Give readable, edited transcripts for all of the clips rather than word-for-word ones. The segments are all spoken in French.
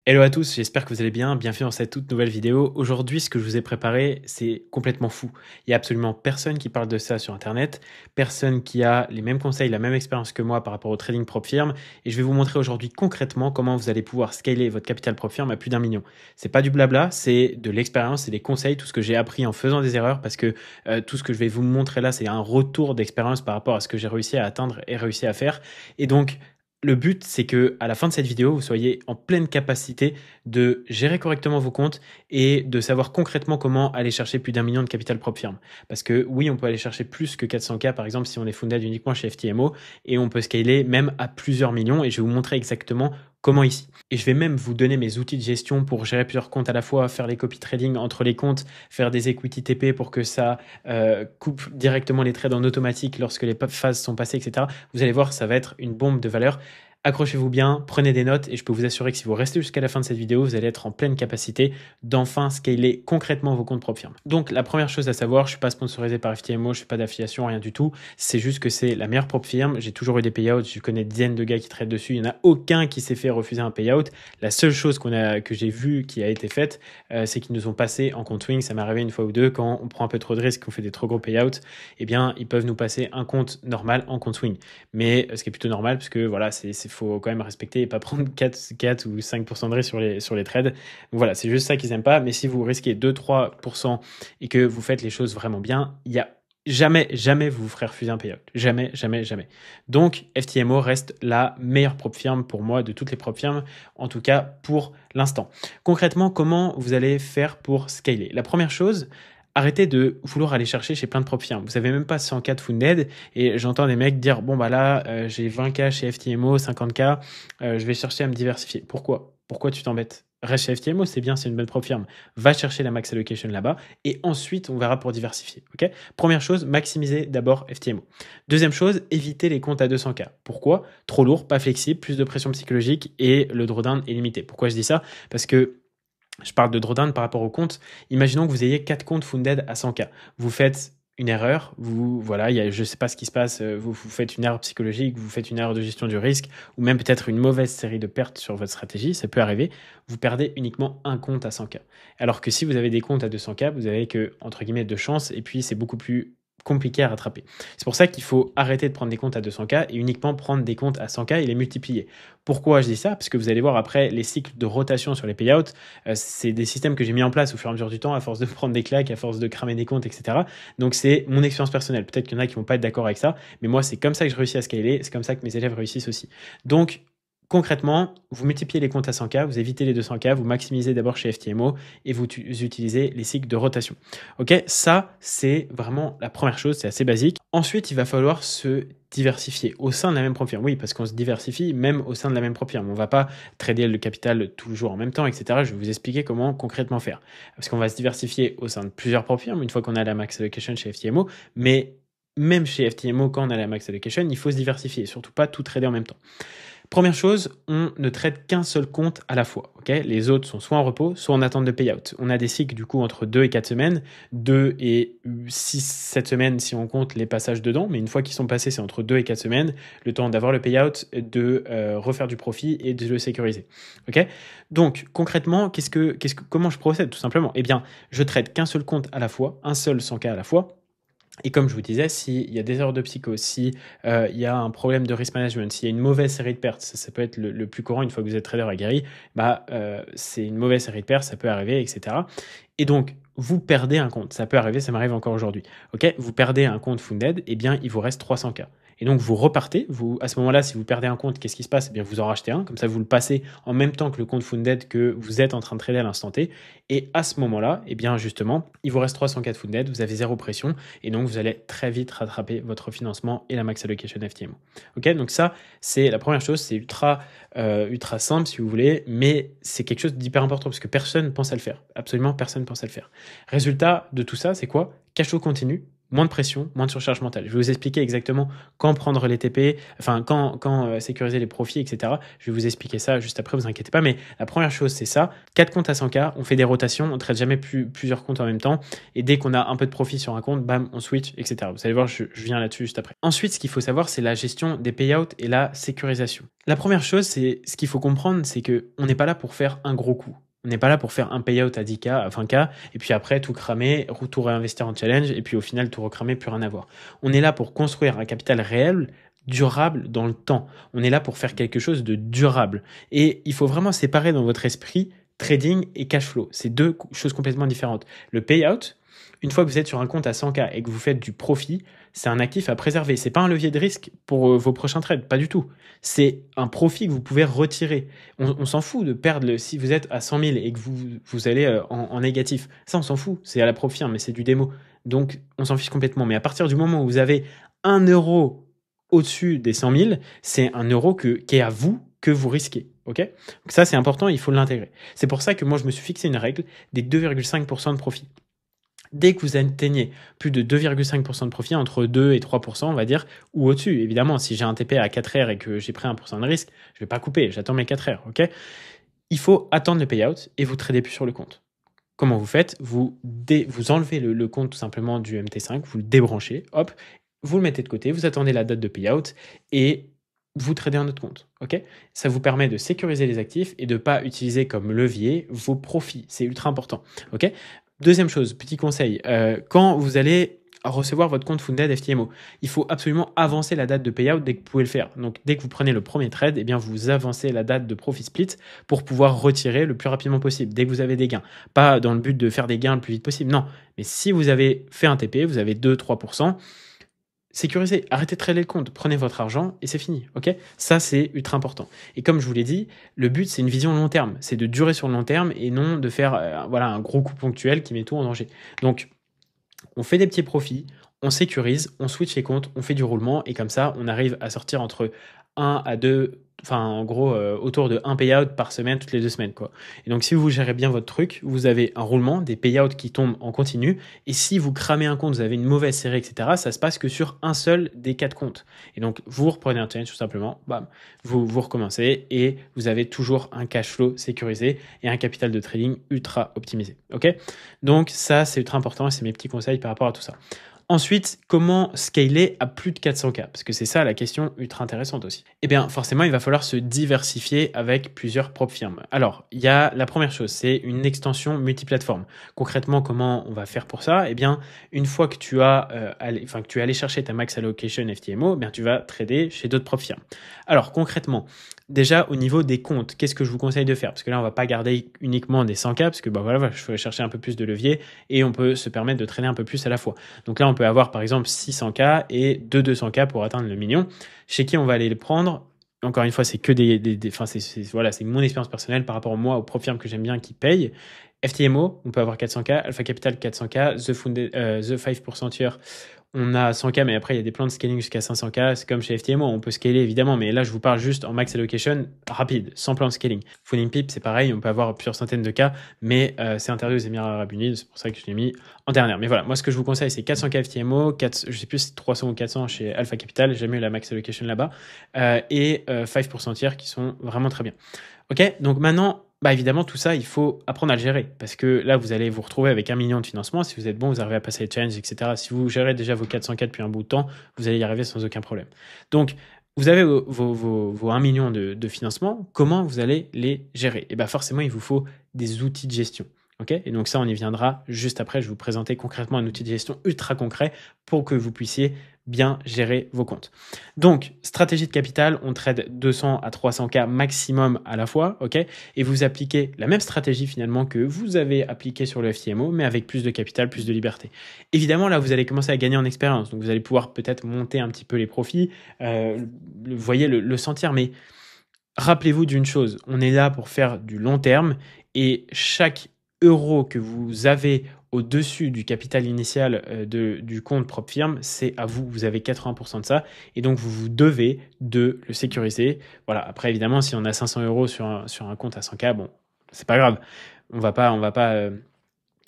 Hello à tous, j'espère que vous allez bien. Bienvenue dans cette toute nouvelle vidéo. Aujourd'hui, ce que je vous ai préparé, c'est complètement fou. Il y a absolument personne qui parle de ça sur Internet, personne qui a les mêmes conseils, la même expérience que moi par rapport au trading prop firm. Et je vais vous montrer aujourd'hui concrètement comment vous allez pouvoir scaler votre capital prop firm à plus d'1 million. C'est pas du blabla, c'est de l'expérience, c'est des conseils, tout ce que j'ai appris en faisant des erreurs, parce que tout ce que je vais vous montrer là, c'est un retour d'expérience par rapport à ce que j'ai réussi à atteindre et réussi à faire. Et donc, le but, c'est que à la fin de cette vidéo, vous soyez en pleine capacité de gérer correctement vos comptes et de savoir concrètement comment aller chercher plus d'1 million de capital propre firme. Parce que oui, on peut aller chercher plus que 400K, par exemple, si on est funded uniquement chez FTMO, et on peut scaler même à plusieurs millions, et je vais vous montrer exactement comment ici. Et je vais même vous donner mes outils de gestion pour gérer plusieurs comptes à la fois, faire les copy trading entre les comptes, faire des equity TP pour que ça coupe directement les trades en automatique lorsque les phases sont passées, etc. Vous allez voir, ça va être une bombe de valeur. Accrochez-vous bien, prenez des notes et je peux vous assurer que si vous restez jusqu'à la fin de cette vidéo, vous allez être en pleine capacité d'enfin scaler concrètement vos comptes propres firme. Donc la première chose à savoir, je ne suis pas sponsorisé par FTMO, je ne fais pas d'affiliation, rien du tout. C'est juste que c'est la meilleure propre firme. J'ai toujours eu des payouts, je connais des dizaines de gars qui traitent dessus. Il n'y en a aucun qui s'est fait refuser un payout. La seule chose que j'ai vue qui a été faite, c'est qu'ils nous ont passé en compte swing. Ça m'est arrivé une fois ou deux quand on prend un peu trop de risques, qu'on fait des trop gros payouts. Eh bien, ils peuvent nous passer un compte normal en compte swing. Mais ce qui est plutôt normal parce que voilà, faut quand même respecter et pas prendre 4 ou 5% de risque sur les trades. Donc voilà, c'est juste ça qu'ils n'aiment pas. Mais si vous risquez 2-3% et que vous faites les choses vraiment bien, il y a jamais vous vous ferez refuser un payout. Jamais. Donc, FTMO reste la meilleure prop firme pour moi de toutes les prop firmes, en tout cas pour l'instant. Concrètement, comment vous allez faire pour scaler? La première chose, arrêtez de vouloir aller chercher chez plein de prop firmes. Vous n'avez même pas 100K de funded et j'entends des mecs dire bon bah là j'ai 20K chez FTMO, 50K, je vais chercher à me diversifier. Pourquoi tu t'embêtes? Reste chez FTMO, c'est bien, c'est une bonne prop firme. Va chercher la max allocation là-bas et ensuite on verra pour diversifier. Ok? Première chose, maximisez d'abord FTMO. Deuxième chose, évitez les comptes à 200K. Pourquoi? Trop lourd, pas flexible, plus de pression psychologique et le drawdown est limité. Pourquoi je dis ça? Parce que je parle de drawdown par rapport au compte. Imaginons que vous ayez 4 comptes funded à 100K. Vous faites une erreur, je ne sais pas ce qui se passe, vous faites une erreur psychologique, vous faites une erreur de gestion du risque, ou même peut-être une mauvaise série de pertes sur votre stratégie, ça peut arriver, vous perdez uniquement un compte à 100K. Alors que si vous avez des comptes à 200K, vous avez que, entre guillemets, de chance, et puis c'est beaucoup plus compliqué à rattraper. C'est pour ça qu'il faut arrêter de prendre des comptes à 200K et uniquement prendre des comptes à 100K et les multiplier. Pourquoi je dis ça? Parce que vous allez voir après les cycles de rotation sur les payouts, c'est des systèmes que j'ai mis en place au fur et à mesure du temps à force de prendre des claques, à force de cramer des comptes, etc. Donc c'est mon expérience personnelle. Peut-être qu'il y en a qui vont pas être d'accord avec ça, mais moi c'est comme ça que je réussis à scaler, c'est comme ça que mes élèves réussissent aussi. Donc concrètement, vous multipliez les comptes à 100K, vous évitez les 200K, vous maximisez d'abord chez FTMO et vous utilisez les cycles de rotation. Ok, ça c'est vraiment la première chose, c'est assez basique. Ensuite, il va falloir se diversifier au sein de la même prop firme. Oui, parce qu'on se diversifie même au sein de la même prop firme. On ne va pas trader le capital toujours en même temps, etc. Je vais vous expliquer comment concrètement faire. Parce qu'on va se diversifier au sein de plusieurs prop firmes une fois qu'on a la max allocation chez FTMO, mais même chez FTMO, quand on a la max allocation, il faut se diversifier, surtout pas tout trader en même temps. Première chose, on ne traite qu'un seul compte à la fois. Okay, les autres sont soit en repos, soit en attente de payout. On a des cycles du coup entre 2 et 4 semaines, 2 et 6-7 semaines si on compte les passages dedans, mais une fois qu'ils sont passés, c'est entre 2 et 4 semaines, le temps d'avoir le payout, de refaire du profit et de le sécuriser. Okay, donc concrètement, comment je procède tout simplement? Eh bien, je traite qu'un seul compte à la fois, un seul 100K à la fois. Et comme je vous disais, s'il y a des erreurs de psycho, s'il y a un problème de risk management, s'il y a une mauvaise série de pertes, ça peut être le plus courant une fois que vous êtes trader aguerri, c'est une mauvaise série de pertes, ça peut arriver, etc. Et donc, vous perdez un compte. Ça peut arriver, ça m'arrive encore aujourd'hui. Okay, vous perdez un compte funded, eh bien, il vous reste 300K. Et donc, vous repartez. À ce moment-là, si vous perdez un compte, qu'est-ce qui se passe? Eh bien, vous en rachetez un. Comme ça, vous le passez en même temps que le compte funded que vous êtes en train de trader à l'instant T. Et à ce moment-là, eh bien, justement, il vous reste 300K de funded. Vous avez zéro pression. Et donc, vous allez très vite rattraper votre financement et la max allocation FTMO. Ok, donc ça, c'est la première chose. C'est ultra simple, si vous voulez. Mais c'est quelque chose d'hyper important parce que personne pense à le faire. Absolument personne pense à le faire. Résultat de tout ça, c'est quoi? Cash flow continu, moins de pression, moins de surcharge mentale. Je vais vous expliquer exactement quand prendre les TP, enfin quand sécuriser les profits, etc. Je vais vous expliquer ça juste après, vous inquiétez pas. Mais la première chose, c'est ça. 4 comptes à 100K, on fait des rotations, on ne traite jamais plusieurs comptes en même temps. Et dès qu'on a un peu de profit sur un compte, bam, on switch, etc. Vous allez voir, je viens là-dessus juste après. Ensuite, ce qu'il faut savoir, c'est la gestion des payouts et la sécurisation. La première chose, c'est ce qu'il faut comprendre, c'est qu'on n'est pas là pour faire un gros coup. On n'est pas là pour faire un payout à 10K, à 20K, et puis après tout cramer, tout réinvestir en challenge, et puis au final tout recramer, plus rien à voir. On est là pour construire un capital réel, durable dans le temps. On est là pour faire quelque chose de durable. Et il faut vraiment séparer dans votre esprit trading et cash flow. C'est deux choses complètement différentes. Le payout, une fois que vous êtes sur un compte à 100K et que vous faites du profit, c'est un actif à préserver. C'est pas un levier de risque pour vos prochains trades, pas du tout. C'est un profit que vous pouvez retirer. On s'en fout de perdre, si vous êtes à 100 000 et que vous allez en négatif. Ça, on s'en fout. C'est à la profit, hein, mais c'est du démo. Donc, on s'en fiche complètement. Mais à partir du moment où vous avez 1 euro au-dessus des 100 000, c'est 1 euro qui est à vous, que vous risquez. Ok? Donc ça, c'est important, il faut l'intégrer. C'est pour ça que moi, je me suis fixé une règle des 2,5% de profit. Dès que vous atteignez plus de 2,5% de profit, entre 2 et 3%, on va dire, ou au-dessus. Évidemment, si j'ai un TP à 4 heures et que j'ai pris 1% de risque, je ne vais pas couper, j'attends mes 4 heures. Ok? Il faut attendre le payout et vous tradez plus sur le compte. Comment vous faites? Vous enlevez le compte tout simplement du MT5, vous le débranchez, hop, vous le mettez de côté, vous attendez la date de payout et vous tradez un autre compte. Ok? Ça vous permet de sécuriser les actifs et de ne pas utiliser comme levier vos profits. C'est ultra important. Ok? Deuxième chose, petit conseil, quand vous allez recevoir votre compte Funded FTMO, il faut absolument avancer la date de payout dès que vous pouvez le faire. Donc, dès que vous prenez le premier trade, eh bien, vous avancez la date de profit split pour pouvoir retirer le plus rapidement possible, dès que vous avez des gains. Pas dans le but de faire des gains le plus vite possible, non. Mais si vous avez fait un TP, vous avez 2-3%, sécurisez, arrêtez de trader le compte, prenez votre argent et c'est fini, ok? Ça, c'est ultra important. Et comme je vous l'ai dit, le but, c'est une vision long terme, c'est de durer sur le long terme et non de faire voilà, un gros coup ponctuel qui met tout en danger. Donc, on fait des petits profits, on sécurise, on switch les comptes, on fait du roulement et comme ça, on arrive à sortir entre 1 à 2, enfin en gros autour de 1 payout par semaine, toutes les 2 semaines, quoi. Et donc si vous gérez bien votre truc, vous avez un roulement, des payouts qui tombent en continu, et si vous cramez un compte, vous avez une mauvaise série, etc., ça se passe que sur un seul des 4 comptes. Et donc vous reprenez un challenge tout simplement, bam, vous recommencez et vous avez toujours un cash flow sécurisé et un capital de trading ultra optimisé. Ok? Donc ça, c'est ultra important et c'est mes petits conseils par rapport à tout ça. Ensuite, comment scaler à plus de 400K? Parce que c'est ça la question ultra intéressante aussi. Eh bien, forcément, il va falloir se diversifier avec plusieurs propres firmes. Alors, il y a la première chose, c'est une extension multiplateforme. Concrètement, comment on va faire pour ça? Eh bien, une fois que tu es allé chercher ta max allocation FTMO, eh bien, tu vas trader chez d'autres propres firmes. Alors, concrètement, déjà, au niveau des comptes, qu'est-ce que je vous conseille de faire? Parce que là, on va pas garder uniquement des 100K, parce que bah, voilà, je vais chercher un peu plus de levier et on peut se permettre de trader un peu plus à la fois. Donc là, on peut avoir par exemple 600K et 200K pour atteindre le million. Chez qui on va aller le prendre? Encore une fois, c'est que voilà, c'est mon expérience personnelle par rapport à moi, aux propres firmes que j'aime bien qui payent. FTMO, on peut avoir 400K, Alpha Capital 400K, The 5% Year, on a 100K, mais après, il y a des plans de scaling jusqu'à 500K. C'est comme chez FTMO, on peut scaler évidemment, mais là, je vous parle juste en max allocation rapide, sans plan de scaling. Funding Pip, c'est pareil, on peut avoir plusieurs centaines de cas, mais c'est interdit aux Émirats Arabes Unis, c'est pour ça que je l'ai mis en dernière. Mais voilà, moi, ce que je vous conseille, c'est 400K FTMO, je sais plus si c'est 300 ou 400 chez Alpha Capital, j'ai jamais eu la max allocation là-bas, et 5% tiers qui sont vraiment très bien. Ok, donc maintenant, bah évidemment, tout ça, il faut apprendre à le gérer. Parce que là, vous allez vous retrouver avec 1 million de financement. Si vous êtes bon, vous arrivez à passer les challenges, etc. Si vous gérez déjà vos 400K depuis un bout de temps, vous allez y arriver sans aucun problème. Donc, vous avez vos 1 million de financement. Comment vous allez les gérer? Et bien forcément, il vous faut des outils de gestion. Okay, et donc ça, on y viendra juste après. Je vais vous présenter concrètement un outil de gestion ultra concret pour que vous puissiez bien gérer vos comptes. Donc, stratégie de capital, on trade 200 à 300K maximum à la fois, ok? Et vous appliquez la même stratégie finalement que vous avez appliquée sur le FTMO, mais avec plus de capital, plus de liberté. Évidemment, là, vous allez commencer à gagner en expérience. Donc, vous allez pouvoir peut-être monter un petit peu les profits, vous voyez, le sentir, mais rappelez-vous d'une chose, on est là pour faire du long terme et chaque euro que vous avez au-dessus du capital initial du compte propre firme, c'est à vous. Vous avez 80% de ça et donc vous vous devez de le sécuriser. Voilà. Après, évidemment, si on a 500 euros sur un compte à 100K, bon, c'est pas grave. On va pas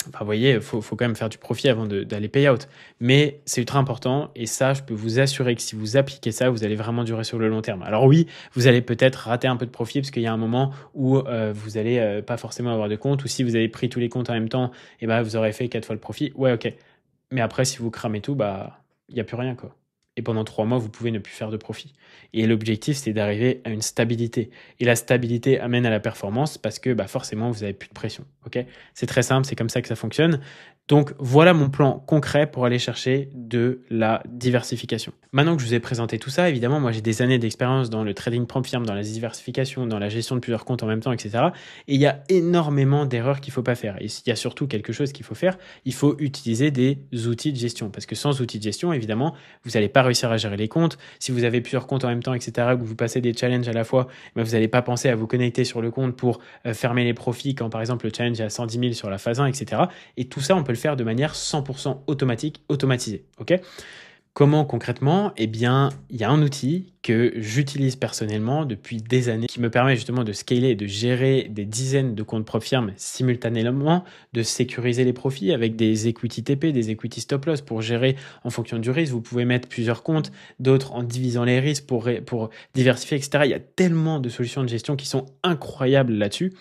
Enfin, vous voyez, faut quand même faire du profit avant d'aller payout. Mais c'est ultra important et ça, je peux vous assurer que si vous appliquez ça, vous allez vraiment durer sur le long terme. Alors oui, vous allez peut-être rater un peu de profit parce qu'il y a un moment où vous allez pas forcément avoir de compte ou si vous avez pris tous les comptes en même temps, et ben vous aurez fait 4 fois le profit. Ouais, ok. Mais après, si vous cramez tout, bah, il n'y a plus rien, quoi. Et pendant 3 mois, vous pouvez ne plus faire de profit. Et l'objectif, c'est d'arriver à une stabilité. Et la stabilité amène à la performance parce que bah, forcément, vous n'avez plus de pression. Ok, c'est très simple, c'est comme ça que ça fonctionne. Donc voilà mon plan concret pour aller chercher de la diversification. Maintenant que je vous ai présenté tout ça, évidemment, moi j'ai des années d'expérience dans le trading prompt firm, dans la diversification, dans la gestion de plusieurs comptes en même temps, etc. Et il y a énormément d'erreurs qu'il ne faut pas faire. Et il y a surtout quelque chose qu'il faut faire, il faut utiliser des outils de gestion. Parce que sans outils de gestion, évidemment, vous n'allez pas réussir à gérer les comptes. Si vous avez plusieurs comptes en même temps, etc., que vous passez des challenges à la fois, ben, vous n'allez pas penser à vous connecter sur le compte pour fermer les profits quand par exemple le challenge est à 110 000 sur la phase 1, etc. Et tout ça, on peut le faire de manière 100% automatique, automatisée. Ok ? Comment concrètement? Eh bien, il y a un outil que j'utilise personnellement depuis des années qui me permet justement de scaler et de gérer des dizaines de comptes prop firm simultanément, de sécuriser les profits avec des equity TP, des equity stop loss pour gérer en fonction du risque. Vous pouvez mettre plusieurs comptes, d'autres en divisant les risques pour diversifier, etc. Il y a tellement de solutions de gestion qui sont incroyables là-dessus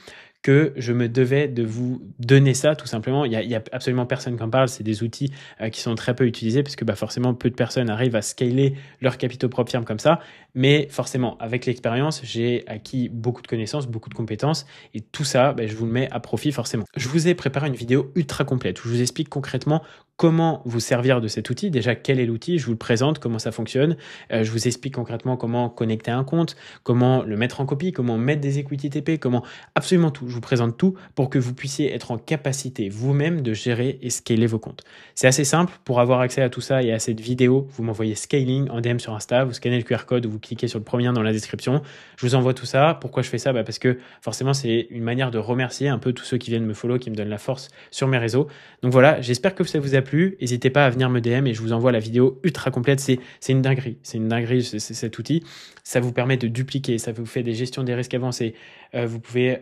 que je me devais de vous donner ça tout simplement. Il y a absolument personne qui en parle, c'est des outils qui sont très peu utilisés parce que bah, forcément peu de personnes arrivent à scaler leurs capitaux propres firmes comme ça. Mais forcément, avec l'expérience, j'ai acquis beaucoup de connaissances, beaucoup de compétences et tout ça, bah, je vous le mets à profit forcément. Je vous ai préparé une vidéo ultra complète où je vous explique concrètement comment vous servir de cet outil. Déjà, quel est l'outil? Je vous le présente, comment ça fonctionne. Je vous explique concrètement comment connecter un compte, comment le mettre en copie, comment mettre des equity TP, comment absolument tout. Je vous présente tout pour que vous puissiez être en capacité vous-même de gérer et scaler vos comptes. C'est assez simple. Pour avoir accès à tout ça et à cette vidéo, vous m'envoyez scaling en DM sur Insta, vous scannez le QR code ou vous cliquez sur le premier lien dans la description. Je vous envoie tout ça. Pourquoi je fais ça? Parce que forcément, c'est une manière de remercier un peu tous ceux qui viennent me follow, qui me donnent la force sur mes réseaux. Donc voilà, j'espère que ça vous a plu. N'hésitez pas à venir me DM et je vous envoie la vidéo ultra complète. C'est une dinguerie. C'est une dinguerie, cet outil. Ça vous permet de dupliquer, ça vous fait des gestions des risques avancés. Vous pouvez,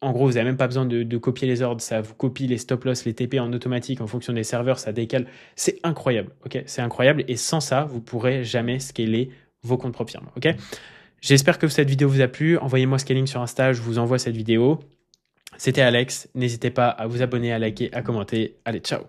en gros, vous n'avez même pas besoin de copier les ordres. Ça vous copie les stop loss, les TP en automatique en fonction des serveurs. Ça décale. C'est incroyable. Ok, c'est incroyable. Et sans ça, vous pourrez jamais scaler vos comptes propres firmes. Ok. J'espère que cette vidéo vous a plu. Envoyez-moi scaling sur Insta. Je vous envoie cette vidéo. C'était Alex. N'hésitez pas à vous abonner, à liker, à commenter. Allez, ciao.